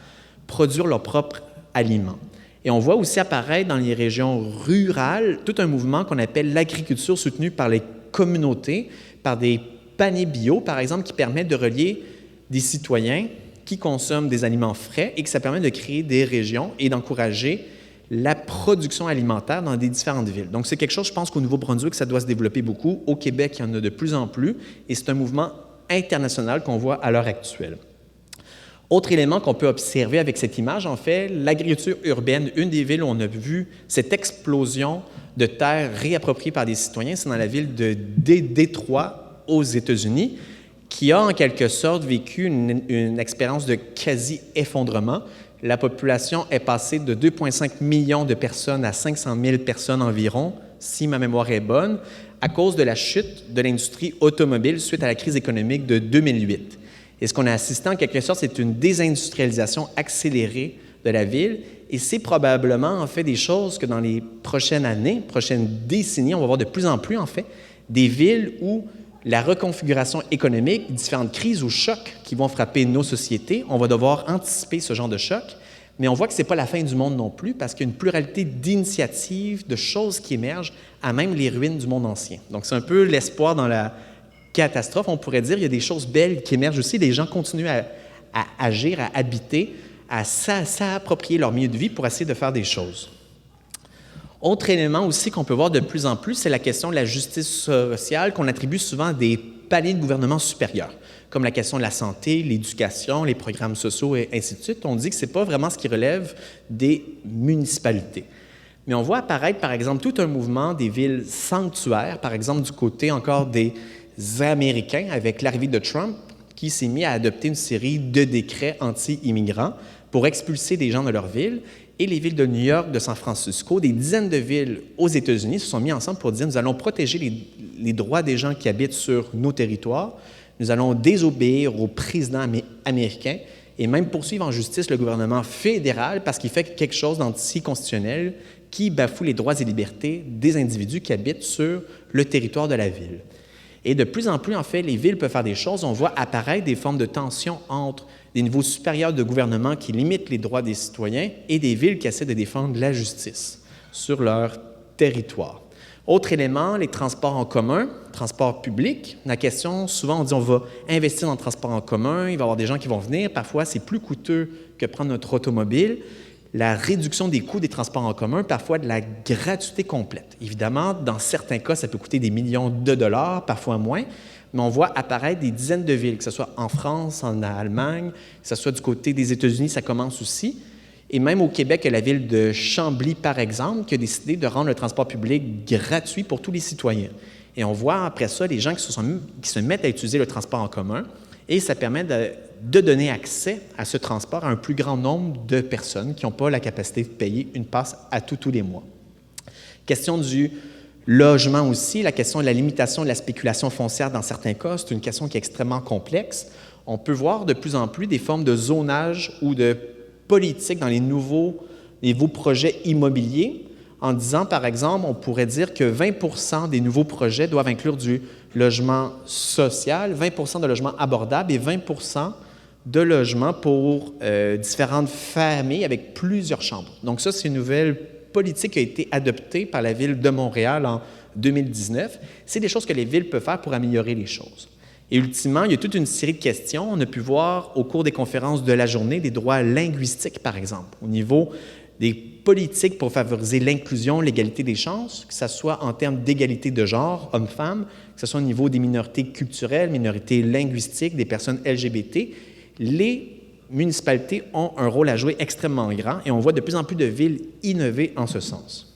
produire leurs propres aliments. Et on voit aussi apparaître dans les régions rurales tout un mouvement qu'on appelle l'agriculture soutenue par les communautés, par des paniers bio, par exemple, qui permettent de relier des citoyens qui consomment des aliments frais et que ça permet de créer des régions et d'encourager la production alimentaire dans des différentes villes. Donc, c'est quelque chose, je pense qu'au Nouveau-Brunswick, ça doit se développer beaucoup. Au Québec, il y en a de plus en plus et c'est un mouvement international qu'on voit à l'heure actuelle. Autre élément qu'on peut observer avec cette image, en fait, l'agriculture urbaine, une des villes où on a vu cette explosion de terres réappropriées par des citoyens, c'est dans la ville de Détroit, aux États-Unis, qui a en quelque sorte vécu une expérience de quasi-effondrement. La population est passée de 2,5 millions de personnes à 500 000 personnes environ, si ma mémoire est bonne, à cause de la chute de l'industrie automobile suite à la crise économique de 2008. Et ce qu'on a assisté en quelque sorte, c'est une désindustrialisation accélérée de la ville. Et c'est probablement en fait des choses que dans les prochaines années, prochaines décennies, on va voir de plus en plus en fait des villes où la reconfiguration économique, différentes crises ou chocs qui vont frapper nos sociétés, on va devoir anticiper ce genre de choc. Mais on voit que ce n'est pas la fin du monde non plus parce qu'il y a une pluralité d'initiatives, de choses qui émergent à même les ruines du monde ancien. Donc c'est un peu l'espoir dans la catastrophe, on pourrait dire. Il y a des choses belles qui émergent aussi. Les gens continuent à agir, à habiter, à s'approprier leur milieu de vie pour essayer de faire des choses. Autre élément aussi qu'on peut voir de plus en plus, c'est la question de la justice sociale qu'on attribue souvent à des paliers de gouvernement supérieurs, comme la question de la santé, l'éducation, les programmes sociaux et ainsi de suite. On dit que ce n'est pas vraiment ce qui relève des municipalités. Mais on voit apparaître, par exemple, tout un mouvement des villes sanctuaires, par exemple du côté encore des Américains, avec l'arrivée de Trump, qui s'est mis à adopter une série de décrets anti-immigrants pour expulser des gens de leur ville. Et les villes de New York, de San Francisco, des dizaines de villes aux États-Unis se sont mis ensemble pour dire « Nous allons protéger les droits des gens qui habitent sur nos territoires, nous allons désobéir au président américain et même poursuivre en justice le gouvernement fédéral parce qu'il fait quelque chose d'anticonstitutionnel qui bafoue les droits et libertés des individus qui habitent sur le territoire de la ville. » Et de plus en plus, en fait, les villes peuvent faire des choses. On voit apparaître des formes de tension entre des niveaux supérieurs de gouvernement qui limitent les droits des citoyens et des villes qui essaient de défendre la justice sur leur territoire. Autre élément, les transports en commun, transports publics. La question, souvent, on dit on va investir dans le transport en commun, il va y avoir des gens qui vont venir. Parfois, c'est plus coûteux que prendre notre automobile. La réduction des coûts des transports en commun, parfois de la gratuité complète. Évidemment, dans certains cas, ça peut coûter des millions de dollars, parfois moins, mais on voit apparaître des dizaines de villes, que ce soit en France, en Allemagne, que ce soit du côté des États-Unis, ça commence aussi. Et même au Québec, il y a la ville de Chambly, par exemple, qui a décidé de rendre le transport public gratuit pour tous les citoyens. Et on voit après ça les gens qui se mettent à utiliser le transport en commun, et ça permet de donner accès à ce transport à un plus grand nombre de personnes qui n'ont pas la capacité de payer une passe à tous les mois. Question du logement aussi, la question de la limitation de la spéculation foncière dans certains cas, c'est une question qui est extrêmement complexe. On peut voir de plus en plus des formes de zonage ou de politique dans les nouveaux projets immobiliers, en disant, par exemple, on pourrait dire que 20 des nouveaux projets doivent inclure du logement social, 20 de logements abordables et 20 de logements pour différentes familles avec plusieurs chambres. Donc ça, c'est une nouvelle politique qui a été adoptée par la Ville de Montréal en 2019. C'est des choses que les villes peuvent faire pour améliorer les choses. Et ultimement, il y a toute une série de questions. On a pu voir au cours des conférences de la journée des droits linguistiques, par exemple, au niveau des politiques pour favoriser l'inclusion, l'égalité des chances, que ce soit en termes d'égalité de genre, hommes-femmes, que ce soit au niveau des minorités culturelles, minorités linguistiques, des personnes LGBT. Les municipalités ont un rôle à jouer extrêmement grand et on voit de plus en plus de villes innover en ce sens.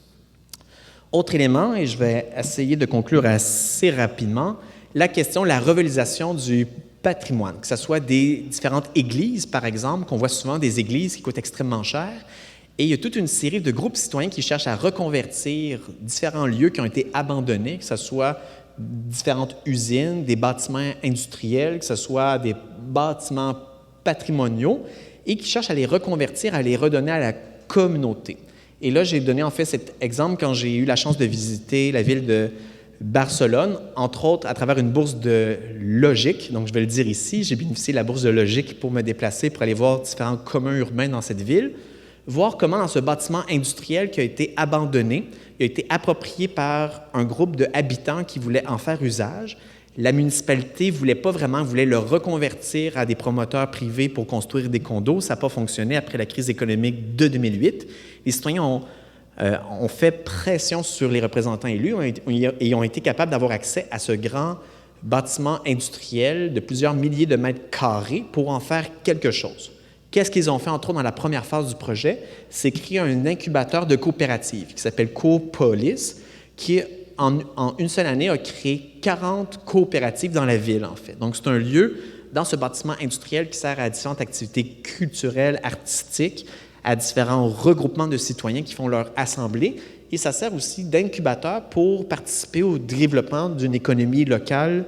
Autre élément, et je vais essayer de conclure assez rapidement, la question de la revalorisation du patrimoine, que ce soit des différentes églises, par exemple, qu'on voit souvent des églises qui coûtent extrêmement cher. Et il y a toute une série de groupes citoyens qui cherchent à reconvertir différents lieux qui ont été abandonnés, que ce soit différentes usines, des bâtiments industriels, que ce soit des bâtiments patrimoniaux, et qui cherchent à les reconvertir, à les redonner à la communauté. Et là, j'ai donné en fait cet exemple quand j'ai eu la chance de visiter la ville de Barcelone, entre autres à travers une bourse de logique. Donc, je vais le dire ici, j'ai bénéficié de la bourse de logique pour me déplacer, pour aller voir différents communs urbains dans cette ville, voir comment dans ce bâtiment industriel qui a été abandonné, il a été approprié par un groupe d'habitants qui voulaient en faire usage. La municipalité voulait le reconvertir à des promoteurs privés pour construire des condos. Ça n'a pas fonctionné après la crise économique de 2008. Les citoyens ont fait pression sur les représentants élus et ont été capables d'avoir accès à ce grand bâtiment industriel de plusieurs milliers de mètres carrés pour en faire quelque chose. Qu'est-ce qu'ils ont fait, entre autres, dans la première phase du projet? C'est créer un incubateur de coopératives qui s'appelle Copolis, qui, en une seule année, a créé 40 coopératives dans la ville, en fait. Donc, c'est un lieu dans ce bâtiment industriel qui sert à différentes activités culturelles, artistiques, à différents regroupements de citoyens qui font leur assemblée. Et ça sert aussi d'incubateur pour participer au développement d'une économie locale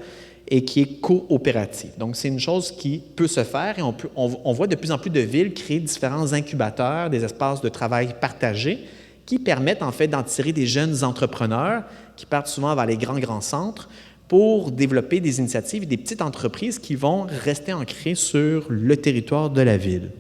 et qui est coopérative. Donc, c'est une chose qui peut se faire et on voit de plus en plus de villes créer différents incubateurs, des espaces de travail partagés qui permettent en fait d'en tirer des jeunes entrepreneurs qui partent souvent vers les grands centres pour développer des initiatives et des petites entreprises qui vont rester ancrées sur le territoire de la ville.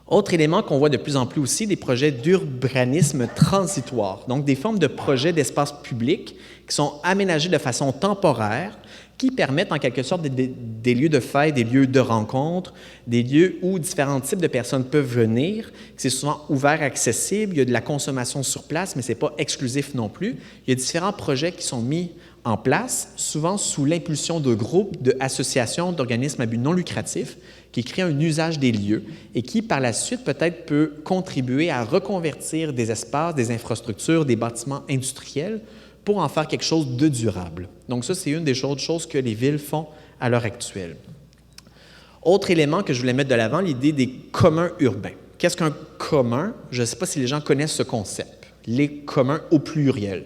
Autre élément qu'on voit de plus en plus aussi, des projets d'urbanisme transitoire, donc des formes de projets d'espace public qui sont aménagés de façon temporaire, qui permettent en quelque sorte des lieux de fête, des lieux de rencontre, des lieux où différents types de personnes peuvent venir. C'est souvent ouvert, accessible, il y a de la consommation sur place, mais ce n'est pas exclusif non plus. Il y a différents projets qui sont mis en place, souvent sous l'impulsion de groupes, d'associations, d'organismes à but non lucratif, qui créent un usage des lieux et qui, par la suite, peut-être peut contribuer à reconvertir des espaces, des infrastructures, des bâtiments industriels pour en faire quelque chose de durable. Donc ça, c'est une des choses que les villes font à l'heure actuelle. Autre élément que je voulais mettre de l'avant, l'idée des communs urbains. Qu'est-ce qu'un commun? Je ne sais pas si les gens connaissent ce concept. Les communs au pluriel.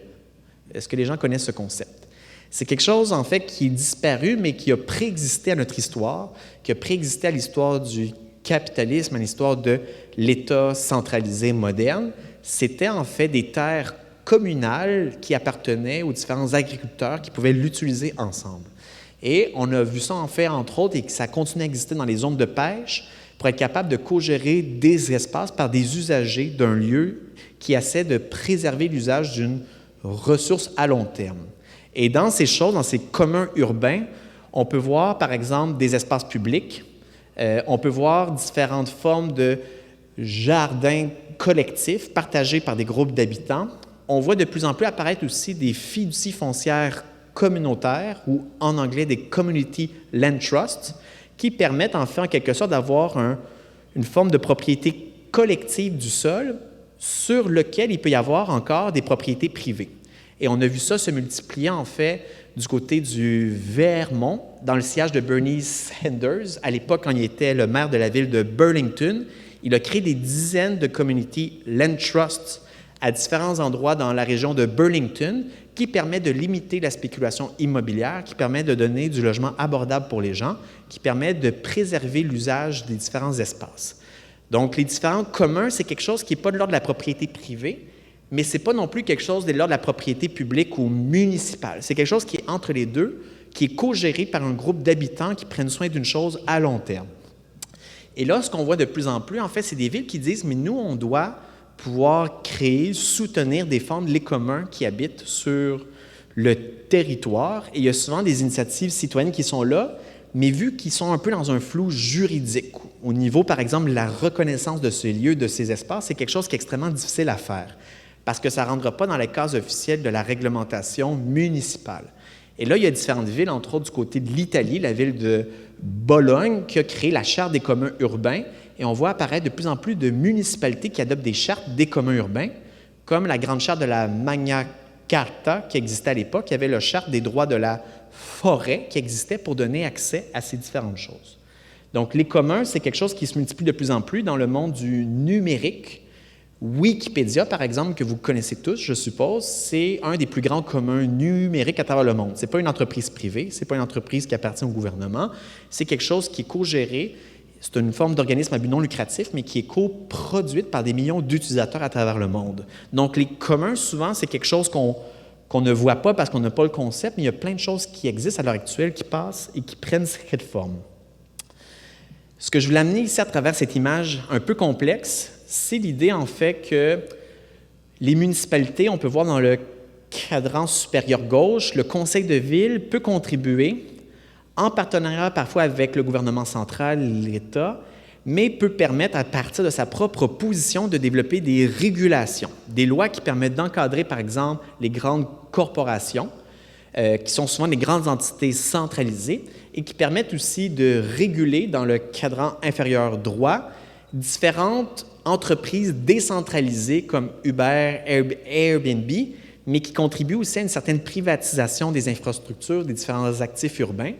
Est-ce que les gens connaissent ce concept? C'est quelque chose, en fait, qui est disparu, mais qui a préexisté à notre histoire, qui a préexisté à l'histoire du capitalisme, à l'histoire de l'État centralisé moderne. C'était, en fait, des terres communales qui appartenaient aux différents agriculteurs qui pouvaient l'utiliser ensemble. Et on a vu ça, en fait, entre autres, et que ça continue à exister dans les zones de pêche pour être capable de co-gérer des espaces par des usagers d'un lieu qui essaie de préserver l'usage d'une ressource à long terme. Et dans ces choses, dans ces communs urbains, on peut voir, par exemple, des espaces publics, on peut voir différentes formes de jardins collectifs partagés par des groupes d'habitants. On voit de plus en plus apparaître aussi des fiducies foncières communautaires, ou en anglais des Community Land Trusts, qui permettent en fait, en quelque sorte, d'avoir une forme de propriété collective du sol sur lequel il peut y avoir encore des propriétés privées. Et on a vu ça se multiplier, en fait, du côté du Vermont, dans le siège de Bernie Sanders. À l'époque, quand il était le maire de la ville de Burlington, il a créé des dizaines de Community Land Trusts à différents endroits dans la région de Burlington qui permet de limiter la spéculation immobilière, qui permet de donner du logement abordable pour les gens, qui permet de préserver l'usage des différents espaces. Donc, les différents communs, c'est quelque chose qui n'est pas de l'ordre de la propriété privée, mais ce n'est pas non plus quelque chose de l'ordre de la propriété publique ou municipale. C'est quelque chose qui est entre les deux, qui est co-géré par un groupe d'habitants qui prennent soin d'une chose à long terme. Et là, ce qu'on voit de plus en plus, en fait, c'est des villes qui disent « mais nous, on doit pouvoir créer, soutenir, défendre les communs qui habitent sur le territoire. » Et il y a souvent des initiatives citoyennes qui sont là, mais vu qu'ils sont un peu dans un flou juridique, au niveau, par exemple, de la reconnaissance de ces lieux, de ces espaces, c'est quelque chose qui est extrêmement difficile à faire, parce que ça ne rentre pas dans les cases officielles de la réglementation municipale. Et là, il y a différentes villes, entre autres du côté de l'Italie, la ville de Bologne, qui a créé la Charte des communs urbains, et on voit apparaître de plus en plus de municipalités qui adoptent des chartes des communs urbains, comme la grande charte de la Magna Carta qui existait à l'époque. Il y avait la charte des droits de la forêt qui existait pour donner accès à ces différentes choses. Donc, les communs, c'est quelque chose qui se multiplie de plus en plus dans le monde du numérique. Wikipédia, par exemple, que vous connaissez tous, je suppose, c'est un des plus grands communs numériques à travers le monde. Ce n'est pas une entreprise privée, ce n'est pas une entreprise qui appartient au gouvernement, c'est quelque chose qui est co-géré. C'est une forme d'organisme à but non lucratif, mais qui est coproduite par des millions d'utilisateurs à travers le monde. Donc, les communs, souvent, c'est quelque chose qu'on ne voit pas parce qu'on n'a pas le concept, mais il y a plein de choses qui existent à l'heure actuelle, qui passent et qui prennent cette forme. Ce que je voulais amener ici à travers cette image un peu complexe, c'est l'idée, en fait, que les municipalités, on peut voir dans le cadran supérieur gauche, le conseil de ville peut contribuer en partenariat parfois avec le gouvernement central, l'État, mais peut permettre à partir de sa propre position de développer des régulations, des lois qui permettent d'encadrer, par exemple, les grandes corporations, qui sont souvent des grandes entités centralisées, et qui permettent aussi de réguler dans le cadran inférieur droit différentes entreprises décentralisées comme Uber, Airbnb, mais qui contribuent aussi à une certaine privatisation des infrastructures, des différents actifs urbains.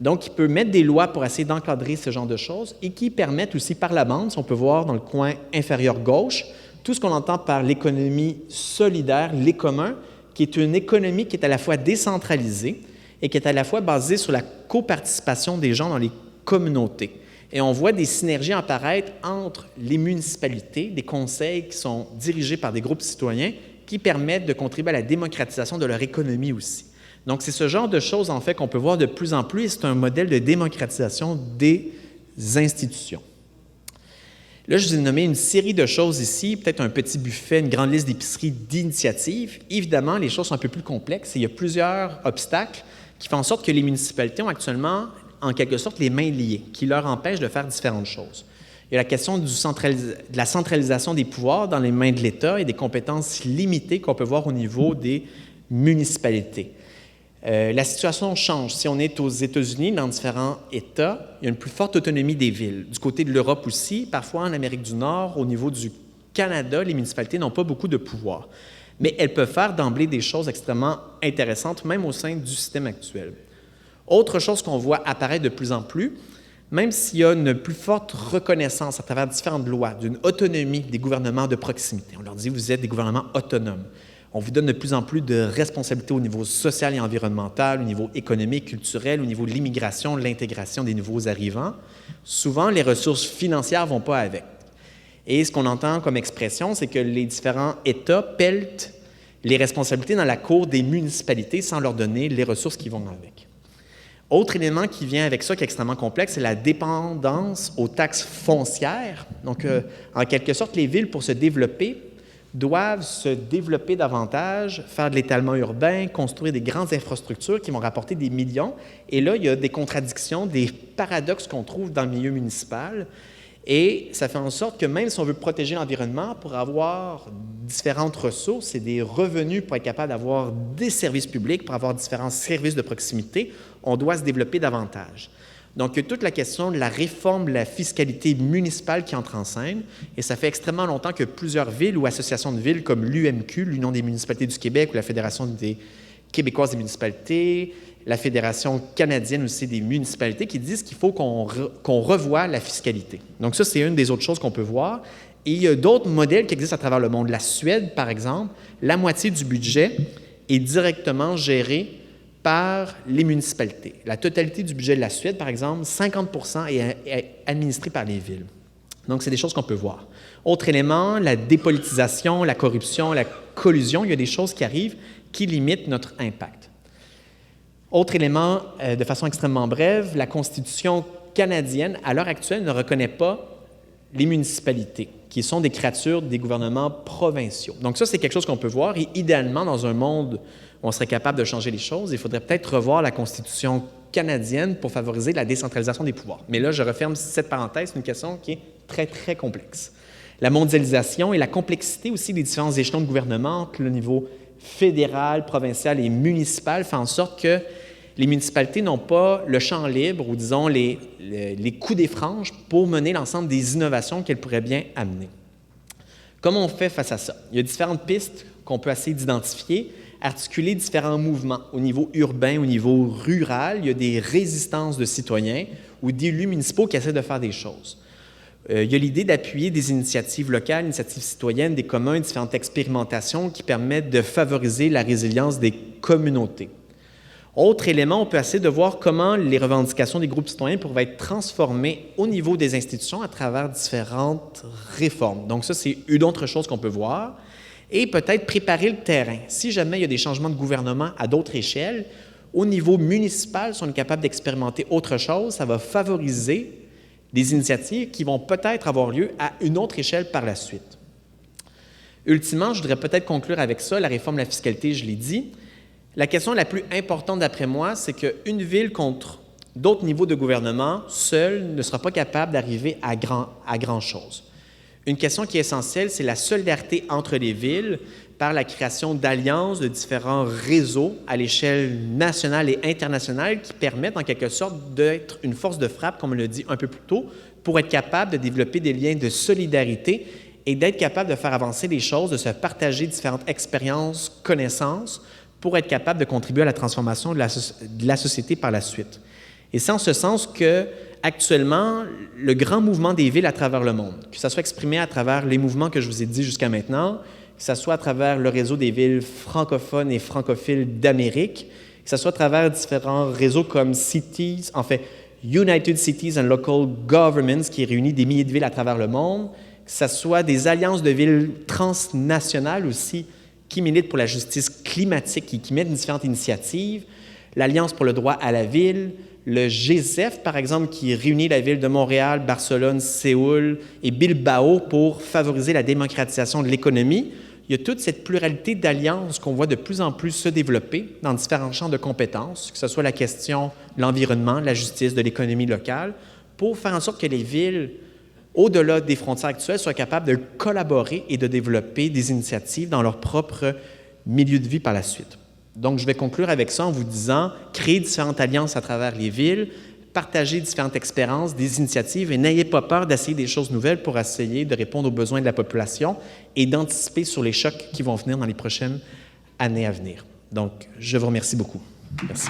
Donc, il peut mettre des lois pour essayer d'encadrer ce genre de choses et qui permettent aussi par la bande, si on peut voir dans le coin inférieur gauche, tout ce qu'on entend par l'économie solidaire, les communs, qui est une économie qui est à la fois décentralisée et qui est à la fois basée sur la coparticipation des gens dans les communautés. Et on voit des synergies apparaître entre les municipalités, des conseils qui sont dirigés par des groupes citoyens qui permettent de contribuer à la démocratisation de leur économie aussi. Donc, c'est ce genre de choses, en fait, qu'on peut voir de plus en plus et c'est un modèle de démocratisation des institutions. Là, je vous ai nommé une série de choses ici, peut-être un petit buffet, une grande liste d'épiceries d'initiatives. Évidemment, les choses sont un peu plus complexes et il y a plusieurs obstacles qui font en sorte que les municipalités ont actuellement, en quelque sorte, les mains liées, qui leur empêchent de faire différentes choses. Il y a la question de la centralisation des pouvoirs dans les mains de l'État et des compétences limitées qu'on peut voir au niveau des municipalités. La situation change. Si on est aux États-Unis, dans différents États, il y a une plus forte autonomie des villes. Du côté de l'Europe aussi, parfois en Amérique du Nord, au niveau du Canada, les municipalités n'ont pas beaucoup de pouvoir. Mais elles peuvent faire d'emblée des choses extrêmement intéressantes, même au sein du système actuel. Autre chose qu'on voit apparaître de plus en plus, même s'il y a une plus forte reconnaissance à travers différentes lois d'une autonomie des gouvernements de proximité. On leur dit, vous êtes des gouvernements autonomes. On vous donne de plus en plus de responsabilités au niveau social et environnemental, au niveau économique, culturel, au niveau de l'immigration, de l'intégration des nouveaux arrivants. Souvent, les ressources financières ne vont pas avec. Et ce qu'on entend comme expression, c'est que les différents États pelletent les responsabilités dans la cour des municipalités sans leur donner les ressources qui vont avec. Autre élément qui vient avec ça, qui est extrêmement complexe, c'est la dépendance aux taxes foncières. Donc, en quelque sorte, les villes, pour se développer, doivent se développer davantage, faire de l'étalement urbain, construire des grandes infrastructures qui vont rapporter des millions. Et là, il y a des contradictions, des paradoxes qu'on trouve dans le milieu municipal. Et ça fait en sorte que même si on veut protéger l'environnement, pour avoir différentes ressources et des revenus pour être capable d'avoir des services publics, pour avoir différents services de proximité, on doit se développer davantage. Donc, il y a toute la question de la réforme de la fiscalité municipale qui entre en scène, et ça fait extrêmement longtemps que plusieurs villes ou associations de villes comme l'UMQ, l'Union des municipalités du Québec, ou la Fédération des québécoises des municipalités, la Fédération canadienne aussi des municipalités, qui disent qu'il faut qu'on revoie la fiscalité. Donc ça, c'est une des autres choses qu'on peut voir. Et il y a d'autres modèles qui existent à travers le monde. La Suède, par exemple, la moitié du budget est directement gérée par les municipalités. La totalité du budget de la Suède, par exemple, 50% est administré par les villes. Donc, c'est des choses qu'on peut voir. Autre élément, la dépolitisation, la corruption, la collusion, il y a des choses qui arrivent qui limitent notre impact. Autre élément, de façon extrêmement brève, la Constitution canadienne, à l'heure actuelle, ne reconnaît pas les municipalités qui sont des créatures des gouvernements provinciaux. Donc ça, c'est quelque chose qu'on peut voir, et idéalement, dans un monde où on serait capable de changer les choses, il faudrait peut-être revoir la Constitution canadienne pour favoriser la décentralisation des pouvoirs. Mais là, je referme cette parenthèse, c'est une question qui est très, très complexe. La mondialisation et la complexité aussi des différents échelons de gouvernement, entre le niveau fédéral, provincial et municipal, fait en sorte que les municipalités n'ont pas le champ libre ou, disons, les coups des franges pour mener l'ensemble des innovations qu'elles pourraient bien amener. Comment on fait face à ça? Il y a différentes pistes qu'on peut essayer d'identifier, articuler différents mouvements au niveau urbain, au niveau rural. Il y a des résistances de citoyens ou d'élus municipaux qui essaient de faire des choses. Il y a l'idée d'appuyer des initiatives locales, initiatives citoyennes, des communs, différentes expérimentations qui permettent de favoriser la résilience des communautés. Autre élément, on peut essayer de voir comment les revendications des groupes citoyens pourraient être transformées au niveau des institutions à travers différentes réformes. Donc ça, c'est une autre chose qu'on peut voir. Et peut-être préparer le terrain. Si jamais il y a des changements de gouvernement à d'autres échelles, au niveau municipal, si on est capable d'expérimenter autre chose, ça va favoriser des initiatives qui vont peut-être avoir lieu à une autre échelle par la suite. Ultimement, je voudrais peut-être conclure avec ça, la réforme de la fiscalité, je l'ai dit. La question la plus importante d'après moi, c'est qu'une ville contre d'autres niveaux de gouvernement, seule, ne sera pas capable d'arriver à grand-chose. Une question qui est essentielle, c'est la solidarité entre les villes par la création d'alliances de différents réseaux à l'échelle nationale et internationale qui permettent en quelque sorte d'être une force de frappe, comme on l'a dit un peu plus tôt, pour être capable de développer des liens de solidarité et d'être capable de faire avancer les choses, de se partager différentes expériences, connaissances, pour être capable de contribuer à la transformation de la société par la suite. Et c'est en ce sens que actuellement, le grand mouvement des villes à travers le monde, que ça soit exprimé à travers les mouvements que je vous ai dit jusqu'à maintenant, que ça soit à travers le réseau des villes francophones et francophiles d'Amérique, que ça soit à travers différents réseaux comme Cities, en fait, United Cities and Local Governments, qui réunit des milliers de villes à travers le monde, que ça soit des alliances de villes transnationales aussi, qui militent pour la justice climatique et qui mettent différentes initiatives, l'Alliance pour le droit à la ville, le G7, par exemple, qui réunit la ville de Montréal, Barcelone, Séoul et Bilbao pour favoriser la démocratisation de l'économie. Il y a toute cette pluralité d'alliances qu'on voit de plus en plus se développer dans différents champs de compétences, que ce soit la question de l'environnement, la justice, de l'économie locale, pour faire en sorte que les villes, au-delà des frontières actuelles, soient capables de collaborer et de développer des initiatives dans leur propre milieu de vie par la suite. Donc, je vais conclure avec ça en vous disant, créer différentes alliances à travers les villes, partager différentes expériences, des initiatives et n'ayez pas peur d'essayer des choses nouvelles pour essayer de répondre aux besoins de la population et d'anticiper sur les chocs qui vont venir dans les prochaines années à venir. Donc, je vous remercie beaucoup. Merci.